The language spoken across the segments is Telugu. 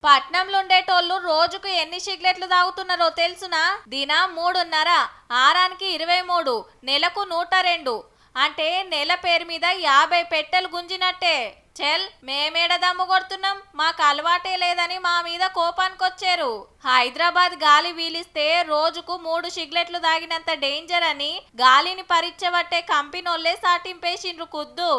పట్నంలో ఉండేటోళ్ళు రోజుకు ఎన్ని సిగరెట్లు తాగుతున్నారో తెలుసునా? దినం 3.5, ఆరానికి 23, నెలకు 102. అంటే నెల పేరు మీద 50 పెట్టెలు గుంజినట్టే. చెల్, మేమేడ దమ్ము కొడుతున్నాం, మాకు అలవాటే లేదని మా మీద కోపానికొచ్చారు. హైదరాబాద్ గాలి వీలిస్తే రోజుకు 3 సిగరెట్లు తాగినంత డేంజర్ అని గాలిని పరీక్షబట్టే కంపెనోళ్లే సాటింపేసిండ్రు కుద్దు.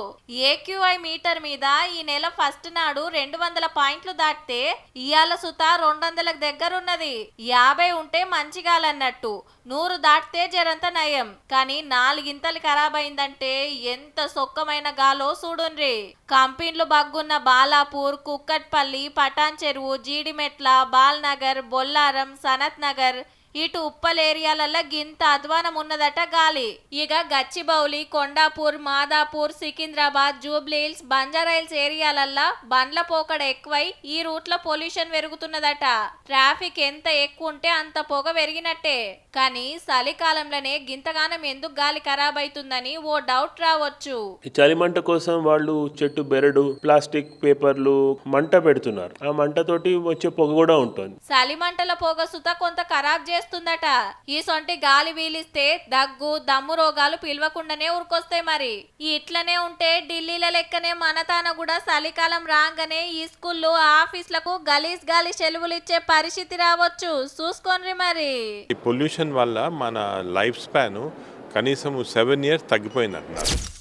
ఏక్యూఐ మీటర్ మీద ఈ నెల ఫస్ట్ నాడు 200 పాయింట్లు దాటితే ఇయాల సుత 200లకు దగ్గరున్నది. 50 ఉంటే మంచిగాలన్నట్టు, 100 దాటితే జరంత నయం. కానీ 4 గింతలు ఖరాబ్ అయిందంటే ఎంత సొక్కమైన గాలో చూడుండ్రి. కంపెనీలు బగ్గున్న బాలాపూర్, కుక్కట్పల్లి, పటాన్ చెరువు, జీడిమెట్ల, బాల్నగర్, బొల్లారం, సనత్ నగర్, ఇటు ఉప్పల్ ఏరియాలల్లో గింత అధ్వానం ఉన్నదట గాలి. ఇక గచ్చిబౌలి, కొండాపూర్, మాదాపూర్, సికింద్రాబాద్, జూబ్లీహిల్స్, బంజారాహిల్స్ ఏరియాలల్లో బండ్ల పోకడ ఎక్కువై ఈ రూట్ల పొల్యూషన్ పెరుగుతున్నదట. ట్రాఫిక్ ఎంత ఎక్కువ ఉంటే అంత పొగ పెరిగినట్టే. కానీ చలికాలంలోనే గింతగానం ఎందుకు గాలి ఖరాబ్ అవుతుందని ఓ డౌట్ రావచ్చు. ఈ చలి మంట కోసం వాళ్ళు చెట్టు బెరడు, ప్లాస్టిక్ పేపర్లు మంట పెడుతున్నారు. ఆ మంటతోటి వచ్చే పొగ కూడా ఉంటుంది. చలి మంటల పొగ సుత కొంత ఖరాబ్ చేస్తుందట. ఈ సొంటి గాలి వీలిస్తే దగ్గు, దమ్ము రోగాలు పిలవకుండానే ఉరికొస్తాయి. మరి ఇట్లనే ఉంటే ఢిల్లీల లెక్కనే మన తాన కూడా చలికాలం రాగానే ఈ స్కూళ్ళు, ఆఫీసులకు గలీజ్ గాలి సెలవులు ఇచ్చే పరిస్థితి రావచ్చు. చూసుకోండి మరి. ఈ పొల్యూషన్ వల్ల మన లైఫ్ స్పాన్ కనీసం 7 years తగ్గిపోయింది అంటున్నారు.